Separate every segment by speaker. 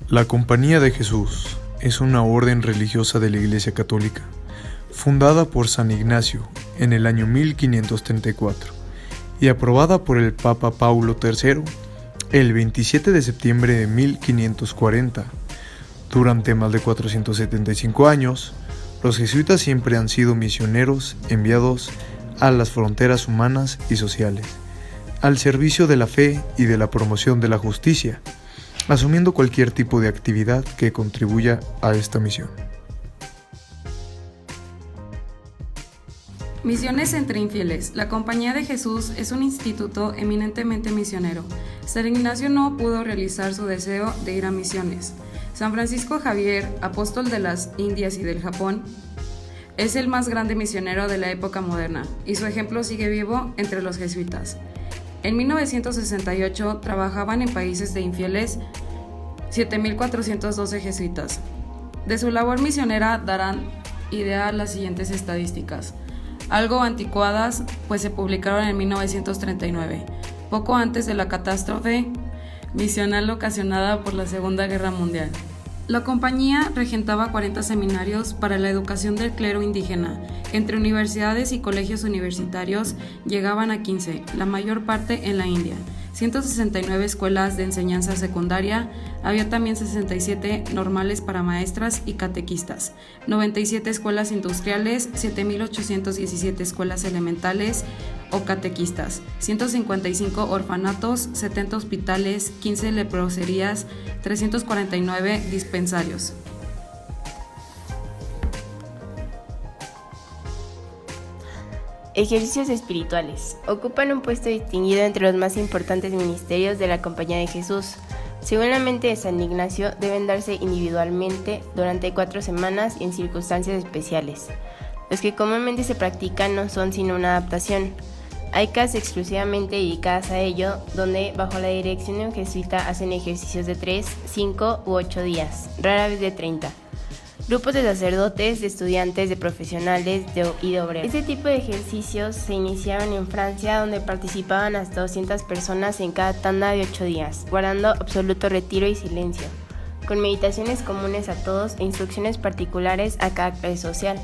Speaker 1: La Compañía de Jesús es una orden religiosa de la Iglesia Católica, fundada por San Ignacio en el año 1534 y aprobada por el Papa Paulo III el 27 de septiembre de 1540. Durante más de 475 años, los jesuitas siempre han sido misioneros enviados a las fronteras humanas y sociales, al servicio de la fe y de la promoción de la justicia, asumiendo cualquier tipo de actividad que contribuya a esta misión.
Speaker 2: Misiones entre infieles. La Compañía de Jesús es un instituto eminentemente misionero. San Ignacio no pudo realizar su deseo de ir a misiones. San Francisco Javier, apóstol de las Indias y del Japón, es el más grande misionero de la época moderna, y su ejemplo sigue vivo entre los jesuitas. En 1968 trabajaban en países de infieles 7.412 jesuitas. De su labor misionera darán idea las siguientes estadísticas, algo anticuadas, pues se publicaron en 1939, poco antes de la catástrofe misional ocasionada por la Segunda Guerra Mundial. La compañía regentaba 40 seminarios para la educación del clero indígena. Entre universidades y colegios universitarios llegaban a 15, la mayor parte en la India. 169 escuelas de enseñanza secundaria, había también 67 normales para maestras y catequistas, 97 escuelas industriales, 7.817 escuelas elementales o catequistas, 155 orfanatos, 70 hospitales, 15 leproserías, 349 dispensarios.
Speaker 3: Ejercicios espirituales. Ocupan un puesto distinguido entre los más importantes ministerios de la Compañía de Jesús. Según la mente de San Ignacio, deben darse individualmente durante 4 semanas y en circunstancias especiales. Los que comúnmente se practican no son sino una adaptación. Hay casas exclusivamente dedicadas a ello, donde bajo la dirección de un jesuita hacen ejercicios de 3, 5 u 8 días, rara vez de 30. Grupos de sacerdotes, de estudiantes, de profesionales y de obreros. Este tipo de ejercicios se iniciaron en Francia, donde participaban hasta 200 personas en cada tanda de 8 días, guardando absoluto retiro y silencio, con meditaciones comunes a todos e instrucciones particulares a cada clase social.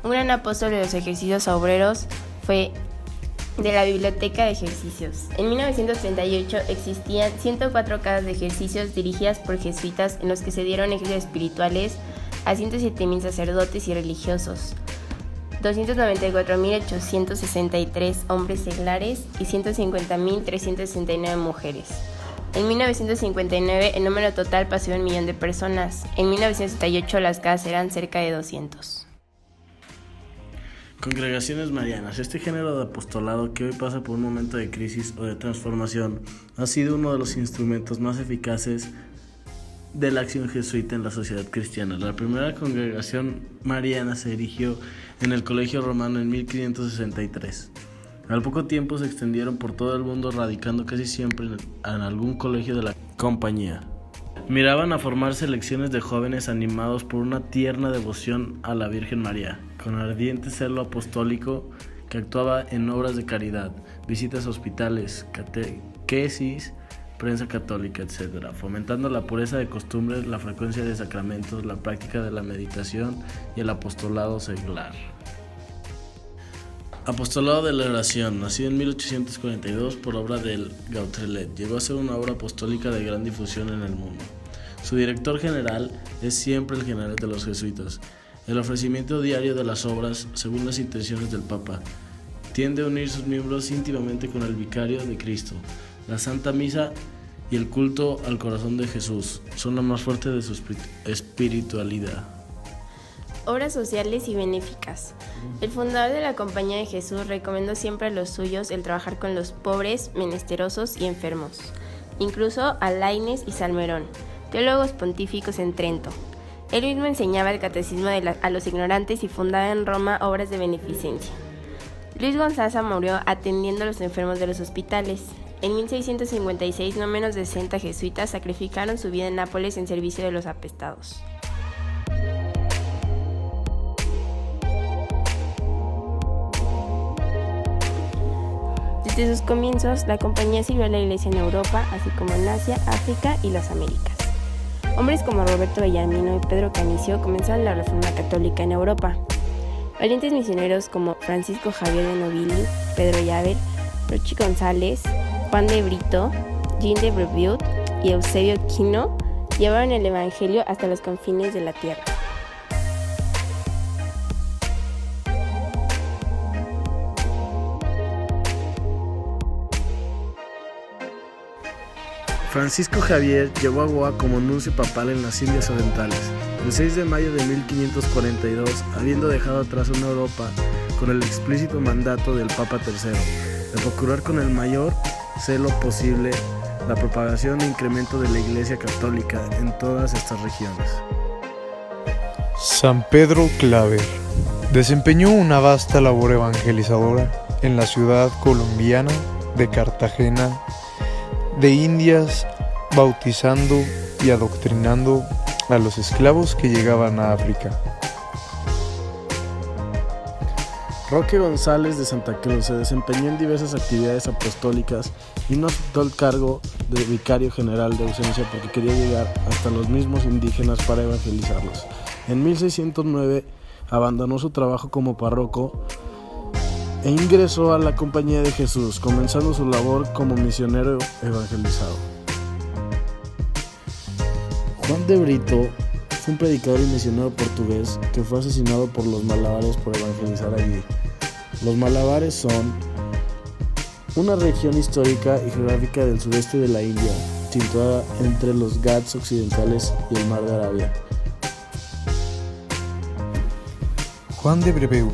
Speaker 3: Un gran apóstol de los ejercicios obreros fue de la Biblioteca de Ejercicios. En 1938 existían 104 casas de ejercicios dirigidas por jesuitas en los que se dieron ejercicios espirituales a 107.000 sacerdotes y religiosos, 294.863 hombres seglares y 150.369 mujeres. En 1959 el número total pasó de 1 millón de personas. En 1968 las casas eran cerca de 200.
Speaker 4: Congregaciones marianas. Este género de apostolado que hoy pasa por un momento de crisis o de transformación ha sido uno de los instrumentos más eficaces de la acción jesuita en la sociedad cristiana. La primera congregación mariana se erigió en el Colegio Romano en 1563. Al poco tiempo se extendieron por todo el mundo, radicando casi siempre en algún colegio de la compañía. Miraban a formar selecciones de jóvenes animados por una tierna devoción a la Virgen María, con ardiente celo apostólico que actuaba en obras de caridad, visitas a hospitales, catequesis, prensa católica, etc., fomentando la pureza de costumbres, la frecuencia de sacramentos, la práctica de la meditación y el apostolado seglar. Apostolado de la oración, nacido en 1842 por obra del Gautrelet, llegó a ser una obra apostólica de gran difusión en el mundo. Su director general es siempre el general de los jesuitas. El ofrecimiento diario de las obras, según las intenciones del Papa, tiende a unir sus miembros íntimamente con el vicario de Cristo. La Santa Misa y el culto al corazón de Jesús son lo más fuerte de su espiritualidad.
Speaker 3: Obras sociales y benéficas. El fundador de la Compañía de Jesús recomendó siempre a los suyos el trabajar con los pobres, menesterosos y enfermos, incluso a Laínez y Salmerón, teólogos pontíficos en Trento. Él mismo enseñaba el catecismo a los ignorantes y fundaba en Roma obras de beneficencia. Luis Gonzaga murió atendiendo a los enfermos de los hospitales. En 1656, no menos de 60 jesuitas sacrificaron su vida en Nápoles en servicio de los apestados. Desde sus comienzos, la compañía sirvió a la Iglesia en Europa, así como en Asia, África y las Américas. Hombres como Roberto Bellarmino y Pedro Canicio comenzaron la Reforma Católica en Europa. Valientes misioneros como Francisco Javier de Novilly, Pedro Llaver, Rochi González, Juan de Brito, Jean de Brebeuf y Eusebio Quino llevaron el Evangelio hasta los confines de la tierra.
Speaker 4: Francisco Javier llegó a Goa como nuncio papal en las Indias Orientales, el 6 de mayo de 1542, habiendo dejado atrás una Europa con el explícito mandato del Papa III, de procurar con el mayor celo posible la propagación e incremento de la Iglesia Católica en todas estas regiones.
Speaker 1: San Pedro Claver desempeñó una vasta labor evangelizadora en la ciudad colombiana de Cartagena de Indias, bautizando y adoctrinando a los esclavos que llegaban a África.
Speaker 4: Roque González de Santa Cruz se desempeñó en diversas actividades apostólicas y no aceptó el cargo de vicario general de ausencia porque quería llegar hasta los mismos indígenas para evangelizarlos. En 1609 abandonó su trabajo como párroco e ingresó a la Compañía de Jesús, comenzando su labor como misionero evangelizado. Juan de Brito fue un predicador y misionero portugués que fue asesinado por los malabares por evangelizar allí. Los malabares son una región histórica y geográfica del sureste de la India, situada entre los Ghats occidentales y el Mar de Arabia.
Speaker 1: Juan de Brebeuf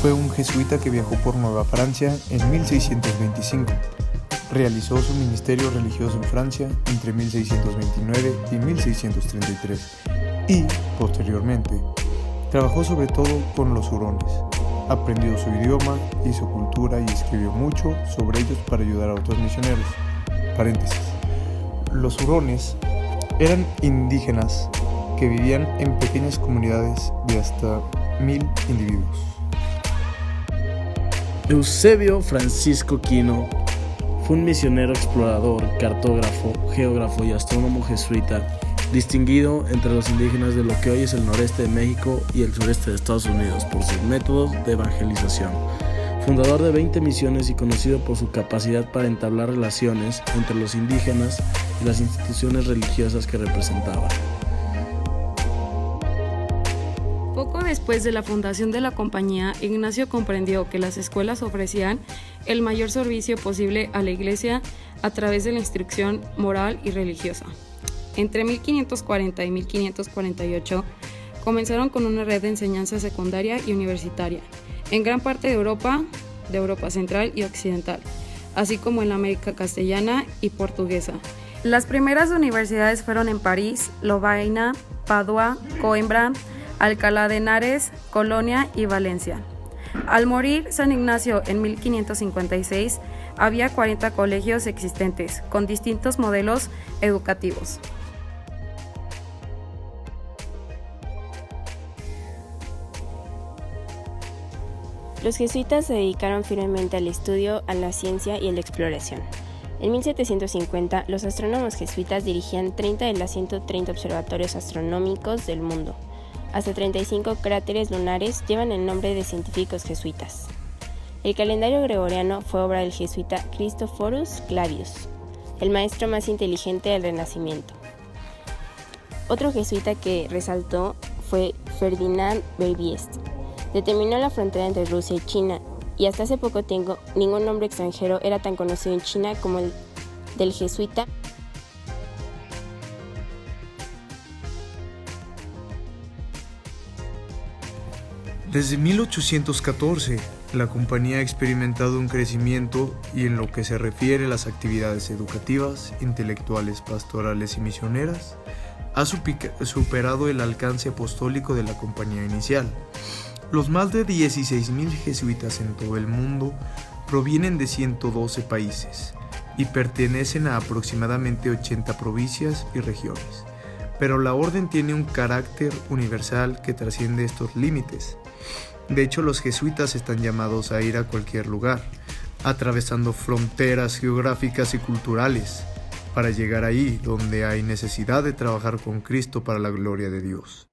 Speaker 1: fue un jesuita que viajó por Nueva Francia en 1625. Realizó su ministerio religioso en Francia entre 1629 y 1633 y, posteriormente, trabajó sobre todo con los hurones. Aprendió su idioma y su cultura y escribió mucho sobre ellos para ayudar a otros misioneros. Paréntesis. Los hurones eran indígenas que vivían en pequeñas comunidades de hasta 1000 individuos.
Speaker 4: Eusebio Francisco Quino fue un misionero explorador, cartógrafo, geógrafo y astrónomo jesuita, distinguido entre los indígenas de lo que hoy es el noreste de México y el sureste de Estados Unidos por sus métodos de evangelización. Fundador de 20 misiones y conocido por su capacidad para entablar relaciones entre los indígenas y las instituciones religiosas que representaba.
Speaker 2: Poco después de la fundación de la compañía, Ignacio comprendió que las escuelas ofrecían el mayor servicio posible a la Iglesia a través de la instrucción moral y religiosa. Entre 1540 y 1548 comenzaron con una red de enseñanza secundaria y universitaria en gran parte de Europa Central y Occidental, así como en la América castellana y portuguesa. Las primeras universidades fueron en París, Lovaina, Padua, Coimbra, Alcalá de Henares, Colonia y Valencia. Al morir San Ignacio en 1556, había 40 colegios existentes, con distintos modelos educativos.
Speaker 3: Los jesuitas se dedicaron firmemente al estudio, a la ciencia y a la exploración. En 1750, los astrónomos jesuitas dirigían 30 de los 130 observatorios astronómicos del mundo. Hasta 35 cráteres lunares llevan el nombre de científicos jesuitas. El calendario gregoriano fue obra del jesuita Christophorus Clavius, el maestro más inteligente del Renacimiento. Otro jesuita que resaltó fue Ferdinand Verbiest. Determinó la frontera entre Rusia y China, y hasta hace poco tiempo ningún nombre extranjero era tan conocido en China como el del jesuita.
Speaker 1: Desde 1814, la compañía ha experimentado un crecimiento y en lo que se refiere a las actividades educativas, intelectuales, pastorales y misioneras, ha superado el alcance apostólico de la compañía inicial. Los más de 16,000 jesuitas en todo el mundo provienen de 112 países y pertenecen a aproximadamente 80 provincias y regiones. Pero la orden tiene un carácter universal que trasciende estos límites. De hecho, los jesuitas están llamados a ir a cualquier lugar, atravesando fronteras geográficas y culturales, para llegar ahí donde hay necesidad de trabajar con Cristo para la gloria de Dios.